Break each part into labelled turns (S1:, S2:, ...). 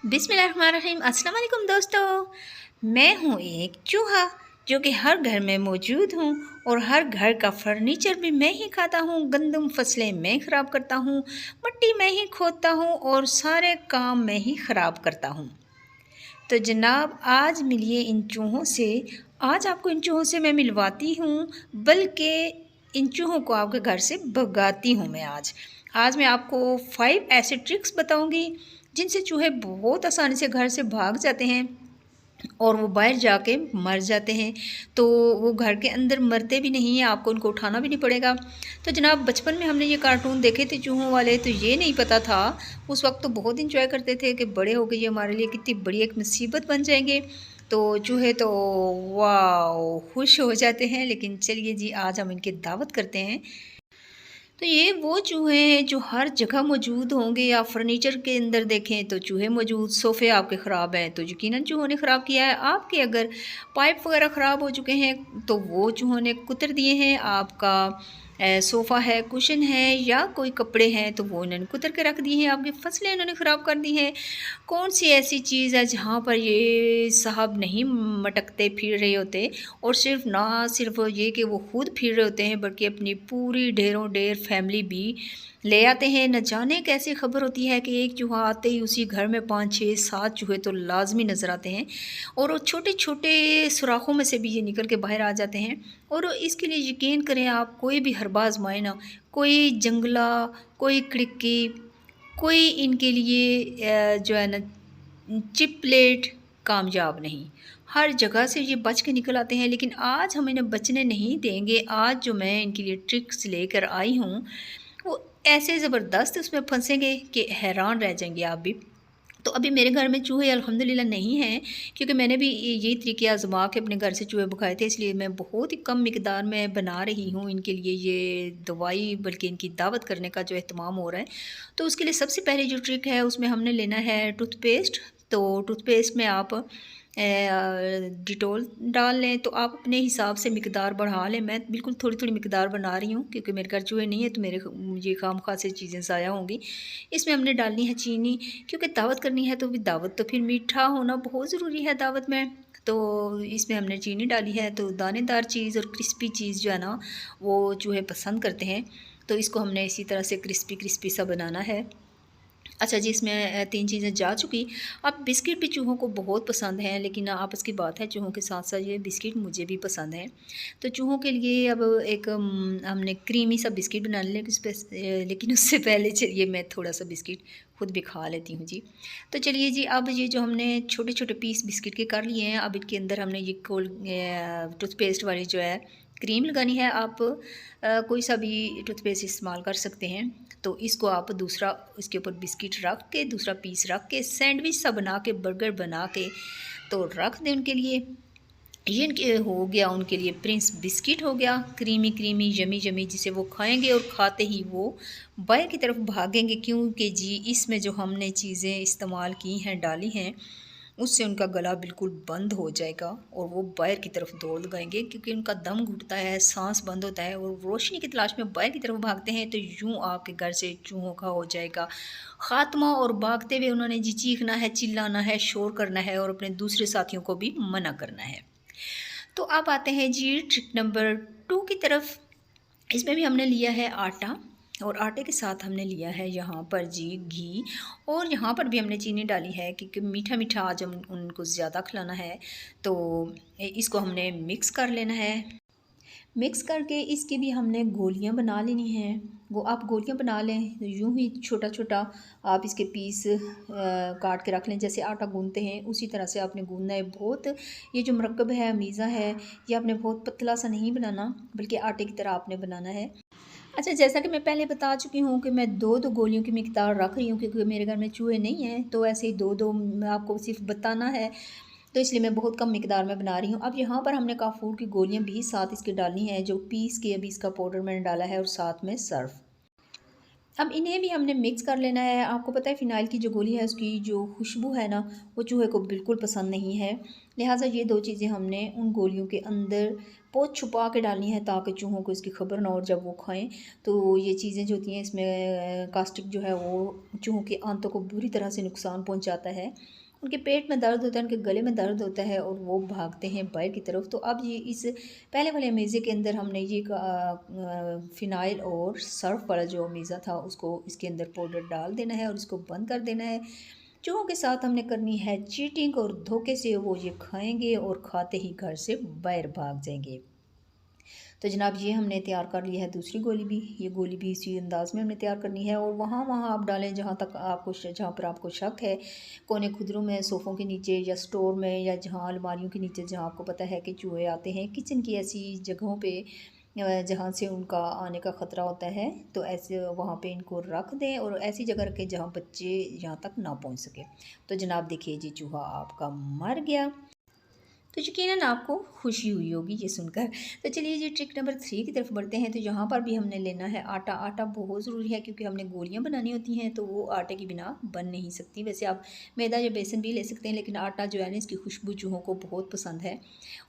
S1: बिस्मिल्लाहिर्रहमानिर्रहीम। अस्सलाम वालेकुम दोस्तों, मैं हूँ एक चूहा जो कि हर घर में मौजूद हूँ और हर घर का फर्नीचर भी मैं ही खाता हूँ, गंदम फसलें मैं ख़राब करता हूँ, मिट्टी मैं ही खोदता हूँ और सारे काम मैं ही ख़राब करता हूँ। तो जनाब आज मिलिए इन चूहों से। आज आपको इन चूहों से मैं मिलवाती हूँ, बल्कि इन चूहों को आपके घर से भगाती हूँ मैं आज मैं आपको 5 ऐसे ट्रिक्स बताऊँगी जिनसे चूहे बहुत आसानी से घर से भाग जाते हैं और वो बाहर जाके मर जाते हैं। तो वो घर के अंदर मरते भी नहीं हैं, आपको उनको उठाना भी नहीं पड़ेगा। तो जनाब बचपन में हमने ये कार्टून देखे थे चूहों वाले, तो ये नहीं पता था उस वक्त, तो बहुत इंजॉय करते थे कि बड़े हो गए ये हमारे लिए कितनी बड़ी एक मुसीबत बन जाएंगे। तो चूहे तो वाह खुश हो जाते हैं। लेकिन चलिए जी आज हम इनकी दावत करते हैं। तो ये वो चूहे हैं जो हर जगह मौजूद होंगे। या फर्नीचर के अंदर देखें तो चूहे मौजूद, सोफ़े आपके ख़राब हैं तो यकीनन चूहों ने ख़राब किया है। आपके अगर पाइप वगैरह ख़राब हो चुके हैं तो वो चूहों ने कुतर दिए हैं। आपका सोफ़ा है, कुशन है या कोई कपड़े हैं तो वो इन्होंने कुतर के रख दिए हैं। आपकी फसलें इन्होंने ख़राब कर दी हैं। कौन सी ऐसी चीज़ है जहाँ पर ये साहब नहीं मटकते फिर रहे होते, और सिर्फ ये कि वो खुद फिर रहे होते हैं बल्कि अपनी पूरी ढेरों ढेर फैमिली भी ले आते हैं। न जाने कैसी खबर होती है कि एक चूहा आते ही उसी घर में 5 6 7 चूहे तो लाजमी नज़र आते हैं, और वो छोटे छोटे सुराखों में से भी ये निकल के बाहर आ जाते हैं। और इसके लिए यकीन करें आप, कोई भी हरबा आजमाए ना, कोई जंगला, कोई खिड़की, कोई इनके लिए जो है ना चिपलेट कामयाब नहीं। हर जगह से ये बच के निकल आते हैं, लेकिन आज हम इन्हें बचने नहीं देंगे। आज जो मैं इनके लिए ट्रिक्स लेकर आई हूँ वो ऐसे ज़बरदस्त उसमें फंसेंगे कि हैरान रह जाएंगे आप भी। तो अभी मेरे घर में चूहे अल्हम्दुलिल्लाह नहीं हैं, क्योंकि मैंने भी यही तरीके आज़मा के अपने घर से चूहे भगाए थे, इसलिए मैं बहुत ही कम मिकदार में बना रही हूँ इनके लिए ये दवाई, बल्कि इनकी दावत करने का जो एहतमाम हो रहा है। तो उसके लिए सबसे पहले जो ट्रिक है उसमें हमने लेना है टूथपेस्ट। तो टूथपेस्ट में आप डिटॉल डाल लें, तो आप अपने हिसाब से मिकदार बढ़ा लें। मैं बिल्कुल थोड़ी थोड़ी मिकदार बना रही हूँ क्योंकि मेरे घर चूहे नहीं है, तो मुझे खामखा से चीज़ें ज़ाया होंगी। इसमें हमने डालनी है चीनी, क्योंकि दावत करनी है तो भी दावत तो फिर मीठा होना बहुत ज़रूरी है दावत में। तो इसमें हमने चीनी डाली है। तो दानेदार चीज़ और क्रिस्पी चीज़ जो है ना वो चूहे पसंद करते हैं, तो इसको हमने इसी तरह से क्रिस्पी क्रिस्पी सा बनाना है। अच्छा जी, इसमें 3 चीज़ें जा चुकी। अब बिस्किट भी चूहों को बहुत पसंद हैं, लेकिन आपस की बात है चूहों के साथ साथ ये बिस्किट मुझे भी पसंद हैं। तो चूहों के लिए अब एक हमने क्रीमी सा बिस्किट बना लिया, लेकिन उससे पहले चलिए मैं थोड़ा सा बिस्किट खुद भी खा लेती हूँ जी। तो चलिए जी, अब ये जो हमने छोटे छोटे पीस बिस्किट के कर लिए हैं, अब इनके अंदर हमने ये टूथपेस्ट वाली जो है क्रीम लगानी है। आप कोई सा भी टूथपेस्ट इस्तेमाल कर सकते हैं। तो इसको आप दूसरा इसके ऊपर बिस्किट रख के, दूसरा पीस रख के, सैंडविच सा बना के, बर्गर बना के तो रख दें उनके लिए। ये इनके हो गया, उनके लिए प्रिंस बिस्किट हो गया, क्रीमी क्रीमी यमी यमी, जिसे वो खाएंगे और खाते ही वो बाहर की तरफ भागेंगे, क्योंकि जी इसमें जो हमने चीज़ें इस्तेमाल की हैं, डाली हैं, उससे उनका गला बिल्कुल बंद हो जाएगा और वो बाहर की तरफ दौड़ लगाएंगे, क्योंकि उनका दम घुटता है, सांस बंद होता है और रोशनी की तलाश में बाहर की तरफ भागते हैं। तो यूँ आपके घर से चूहों का हो जाएगा ख़ात्मा, और भागते हुए उन्होंने जी चीखना है, चिल्लाना है, शोर करना है और अपने दूसरे साथियों को भी मना करना है। तो अब आते हैं जी ट्रिक नंबर 2 की तरफ। इसमें भी हमने लिया है आटा, और आटे के साथ हमने लिया है यहाँ पर जी घी, और यहाँ पर भी हमने चीनी डाली है क्योंकि मीठा मीठा आज हम उनको ज़्यादा खिलाना है। तो इसको हमने मिक्स कर लेना है। मिक्स करके इसकी भी हमने गोलियां बना लेनी हैं। वो आप गोलियां बना लें, यूं ही छोटा छोटा आप इसके पीस काट के रख लें, जैसे आटा गूंदते हैं उसी तरह से आपने गूंदना है। बहुत ये जो मरकब है, मीज़ा है, ये आपने बहुत पतला सा नहीं बनाना, बल्कि आटे की तरह आपने बनाना है। अच्छा, जैसा कि मैं पहले बता चुकी हूँ कि मैं दो दो गोलियों की मिकदार रख रही हूँ, क्योंकि मेरे घर में चूहे नहीं हैं, तो ऐसे ही दो दो आपको सिर्फ बताना है, तो इसलिए मैं बहुत कम मिकदार में बना रही हूँ। अब यहाँ पर हमने काफूर की गोलियाँ भी साथ इसके डालनी है, जो पीस के अभी इसका पाउडर मैंने डाला है, और साथ में सर्फ। अब इन्हें भी हमने मिक्स कर लेना है। आपको पता है फ़िनाइल की जो गोली है उसकी जो खुशबू है ना, वो चूहे को बिल्कुल पसंद नहीं है। लिहाजा ये 2 चीज़ें हमने उन गोलियों के अंदर बहुत छुपा के डालनी है ताकि चूहों को इसकी खबर ना हो, और जब वो खाएँ तो ये चीज़ें जो होती हैं इसमें कास्टिक जो है वो चूहों के आंतों को बुरी तरह से नुकसान पहुँचाता है। उनके पेट में दर्द होता है, उनके गले में दर्द होता है और वो भागते हैं बाहर की तरफ। तो अब ये इस पहले वाले अमेज़े के अंदर हमने ये फ़िनाइल और सर्फ़ वाला जो अमेज़ा था उसको इसके अंदर पाउडर डाल देना है और इसको बंद कर देना है। चूहों के साथ हमने करनी है चीटिंग और धोखे से वो ये खाएँगे और खाते ही घर से बाहर भाग जाएँगे। तो जनाब ये हमने तैयार कर लिया है दूसरी गोली भी। ये गोली भी इसी अंदाज़ में हमने तैयार करनी है और वहाँ वहाँ आप डालें जहाँ तक आपको जहाँ पर आपको शक है, कोने खुदरों में, सोफ़ों के नीचे या स्टोर में या जहाँ अलमारियों के नीचे जहाँ आपको पता है कि चूहे आते हैं, किचन की ऐसी जगहों पे जहाँ से उनका आने का ख़तरा होता है, तो ऐसे वहाँ पे इनको रख दें और ऐसी जगह रखें जहाँ बच्चे यहाँ तक ना पहुँच सके। तो जनाब देखिए जी चूहा आपका मर गया। तो यकीनन आपको खुशी हुई होगी ये सुनकर। तो चलिए जी ट्रिक नंबर 3 की तरफ बढ़ते हैं। तो यहाँ पर भी हमने लेना है आटा। आटा बहुत ज़रूरी है क्योंकि हमने गोलियाँ बनानी होती हैं तो वो आटे के बिना बन नहीं सकती। वैसे आप मैदा या बेसन भी ले सकते हैं, लेकिन आटा जो है ना इसकी खुशबू चूहों को बहुत पसंद है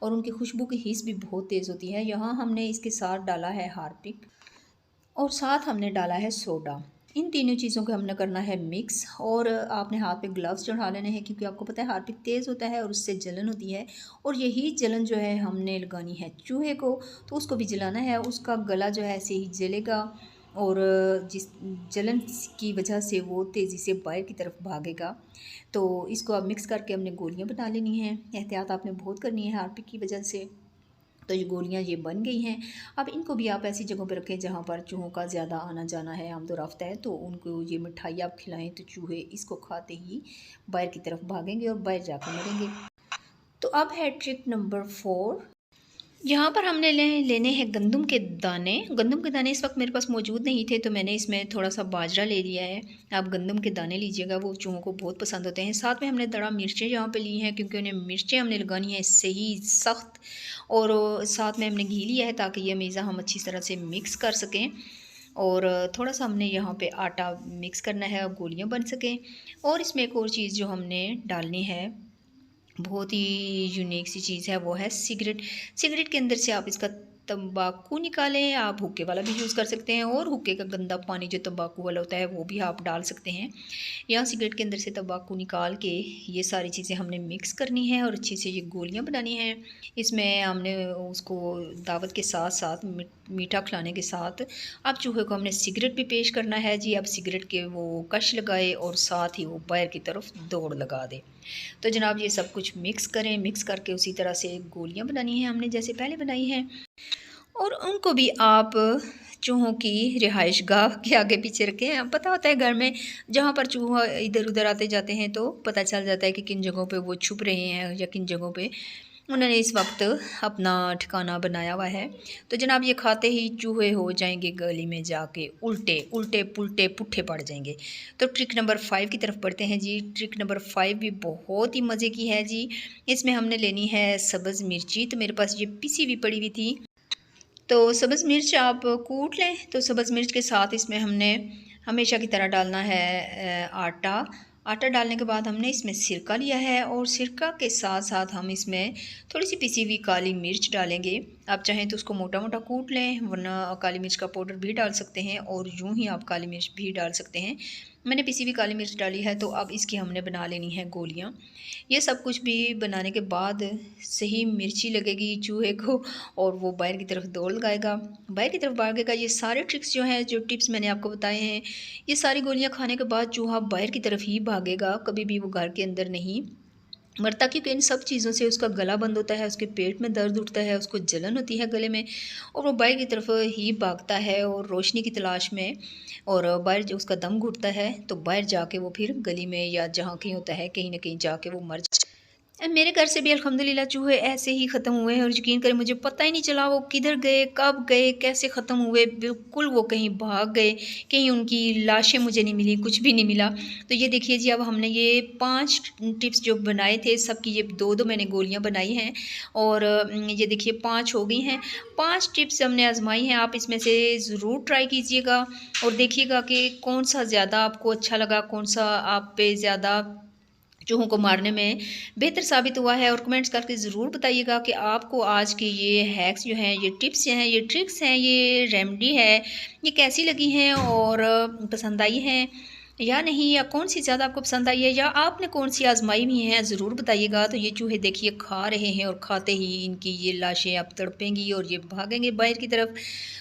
S1: और उनकी खुशबू की हिस्स भी बहुत तेज़ होती है। यहाँ हमने इसके साथ डाला है हार्पिक और साथ हमने डाला है सोडा। इन तीनों चीज़ों को हमने करना है मिक्स और आपने हाथ पे ग्लव्स चढ़ा लेने हैं क्योंकि आपको पता है हार्पिक तेज़ होता है और उससे जलन होती है और यही जलन जो है हमने लगानी है चूहे को, तो उसको भी जलाना है। उसका गला जो है ऐसे ही जलेगा और जिस जलन की वजह से वो तेज़ी से बाहर की तरफ भागेगा। तो इसको अब मिक्स करके हमने गोलियाँ बना लेनी हैं। एहतियात आपने बहुत करनी है हार्पिक की वजह से। तो ये गोलियाँ ये बन गई हैं। अब इनको भी आप ऐसी जगहों पे रखें जहाँ पर चूहों का ज़्यादा आना जाना है, आमदोरफ़्त है, तो उनको ये मिठाई आप खिलाएं तो चूहे इसको खाते ही बाहर की तरफ भागेंगे और बाहर जाकर मरेंगे। तो अब है ट्रिक नंबर 4। यहाँ पर हमने लेने हैं गंदम के दाने। गंदम के दाने इस वक्त मेरे पास मौजूद नहीं थे तो मैंने इसमें थोड़ा सा बाजरा ले लिया है। आप गंदम के दाने लीजिएगा, वो चूहों को बहुत पसंद होते हैं। साथ में हमने दड़ा मिर्चें यहाँ पे ली हैं क्योंकि उन्हें मिर्चें हमने लगानी है सही सख्त, और साथ में हमने घी लिया है ताकि ये मेज़ा हम अच्छी तरह से मिक्स कर सकें। और थोड़ा सा हमने यहाँ पे आटा मिक्स करना है और गोलियाँ बन सकें। और इसमें एक और चीज़ जो हमने डालनी है, बहुत ही यूनिक सी चीज़ है, वो है सिगरेट। सिगरेट के अंदर से आप इसका तंबाकू निकालें। आप हुक्के वाला भी यूज़ कर सकते हैं और हुक्के का गंदा पानी जो तंबाकू वाला होता है वो भी आप डाल सकते हैं। या सिगरेट के अंदर से तंबाकू निकाल के ये सारी चीज़ें हमने मिक्स करनी है और अच्छे से ये गोलियां बनानी हैं। इसमें हमने उसको दावत के साथ साथ मीठा खिलाने के साथ अब चूहे को हमने सिगरेट भी पेश करना है जी। अब सिगरेट के वो कश लगाए और साथ ही वो बाहर की तरफ दौड़ लगा दे। तो जनाब ये सब कुछ मिक्स करें। मिक्स करके उसी तरह से गोलियां बनानी हैं हमने जैसे पहले बनाई हैं, और उनको भी आप चूहों की रिहाइश गाह के आगे पीछे रखें। अब पता होता है घर में जहाँ पर चूहा इधर उधर आते जाते हैं तो पता चल जाता है कि किन जगहों पे वो छुप रहे हैं या किन जगहों पे उन्होंने इस वक्त अपना ठिकाना बनाया हुआ है। तो जनाब ये खाते ही चूहे हो जाएंगे गली में जाके उल्टे उल्टे पुल्टे पुट्ठे पड़ जाएंगे। तो ट्रिक नंबर 5 की तरफ बढ़ते हैं जी। ट्रिक नंबर 5 भी बहुत ही मज़े की है जी। इसमें हमने लेनी है सब्ज़ मिर्ची। तो मेरे पास ये पिसी हुई पड़ी हुई थी, तो सब्ज़ मिर्च आप कूट लें। तो सब्ज़ मिर्च के साथ इसमें हमने हमेशा की तरह डालना है आटा। आटा डालने के बाद हमने इसमें सिरका लिया है और सिरका के साथ साथ हम इसमें थोड़ी सी पिसी हुई काली मिर्च डालेंगे। आप चाहें तो उसको मोटा मोटा कूट लें, वरना काली मिर्च का पाउडर भी डाल सकते हैं और यूं ही आप काली मिर्च भी डाल सकते हैं। मैंने पिसी हुई काली मिर्च डाली है। तो अब इसकी हमने बना लेनी है गोलियाँ। ये सब कुछ भी बनाने के बाद सही मिर्ची लगेगी चूहे को और वो बाहर की तरफ दौड़ लगाएगा, बाहर की तरफ भागेगा। ये सारे ट्रिक्स जो हैं, जो टिप्स मैंने आपको बताए हैं, ये सारी गोलियां खाने के बाद चूहा बाहर की तरफ ही भागेगा, कभी भी वो घर के अंदर नहीं मरता, क्योंकि इन सब चीज़ों से उसका गला बंद होता है, उसके पेट में दर्द उठता है, उसको जलन होती है गले में और वो बाहर की तरफ ही भागता है और रोशनी की तलाश में। और बाहर जो उसका दम घुटता है तो बाहर जाके वो फिर गली में या जहाँ कहीं होता है कहीं ना कहीं जाके वो मर मेरे घर से भी अल्हम्दुलिल्लाह चूहे ऐसे ही ख़त्म हुए हैं और यकीन करें मुझे पता ही नहीं चला वो किधर गए, कब गए, कैसे ख़त्म हुए। बिल्कुल वो कहीं भाग गए, कहीं उनकी लाशें मुझे नहीं मिली, कुछ भी नहीं मिला। तो ये देखिए जी, अब हमने ये 5 टिप्स जो बनाए थे, सबकी ये 2-2 मैंने गोलियाँ बनाई हैं और ये देखिए 5 हो गई हैं। 5 टिप्स हमने आज़माई हैं, आप इसमें से ज़रूर ट्राई कीजिएगा और देखिएगा कि कौन-सा ज़्यादा आपको अच्छा लगा, कौन-सा आप पे ज़्यादा चूहों को मारने में बेहतर साबित हुआ है। और कमेंट्स करके ज़रूर बताइएगा कि आपको आज के ये हैक्स जो हैं, ये टिप्स हैं, ये ट्रिक्स हैं, ये रेमेडी है, ये कैसी लगी हैं और पसंद आई हैं या नहीं, या कौन सी ज़्यादा आपको पसंद आई है, या आपने कौन सी आजमाई हुई हैं, ज़रूर बताइएगा। तो ये चूहे देखिए खा रहे हैं और खाते ही इनकी ये लाशें अब तड़पेंगी और ये भागेंगे बाहर की तरफ।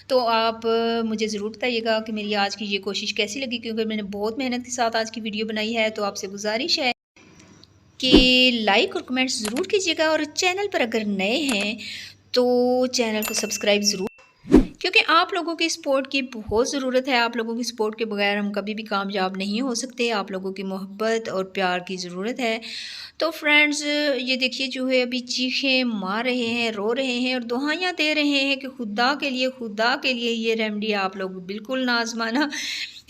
S1: तो आप मुझे ज़रूर बताइएगा कि मेरी आज की ये कोशिश कैसी लगी, क्योंकि मैंने बहुत मेहनत के साथ आज की वीडियो बनाई है। तो आपसे गुजारिश है कि लाइक और कमेंट्स ज़रूर कीजिएगा और चैनल पर अगर नए हैं तो चैनल को सब्सक्राइब ज़रूर, क्योंकि आप लोगों की सपोर्ट की बहुत ज़रूरत है। आप लोगों की सपोर्ट के बगैर हम कभी भी कामयाब नहीं हो सकते। आप लोगों की मोहब्बत और प्यार की ज़रूरत है। तो फ्रेंड्स, ये देखिए जो है अभी चीखें मार रहे हैं, रो रहे हैं और दुआएं दे रहे हैं कि खुदा के लिए ये रेमेडी आप लोग बिल्कुल ना आजमाना।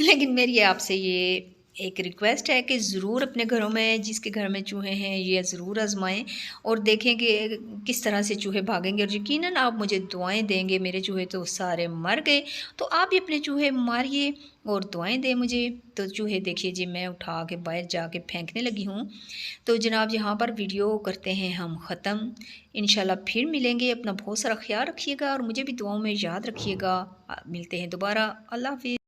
S1: लेकिन मेरी आपसे ये एक रिक्वेस्ट है कि ज़रूर अपने घरों में, जिसके घर में चूहे हैं, ये ज़रूर आजमाएं और देखें कि किस तरह से चूहे भागेंगे और यकीनन आप मुझे दुआएं देंगे। मेरे चूहे तो सारे मर गए, तो आप भी अपने चूहे मारिए और दुआएं दें मुझे। तो चूहे देखिए जी, मैं उठा के बाहर जाके फेंकने लगी हूँ। तो जनाब, यहाँ पर वीडियो करते हैं हम ख़त्म। इंशाल्लाह फिर मिलेंगे। अपना बहुत सारा ख्याल रखिएगा और मुझे भी दुआओं में याद रखिएगा। मिलते हैं दोबारा। अल्लाह हाफ़िज़।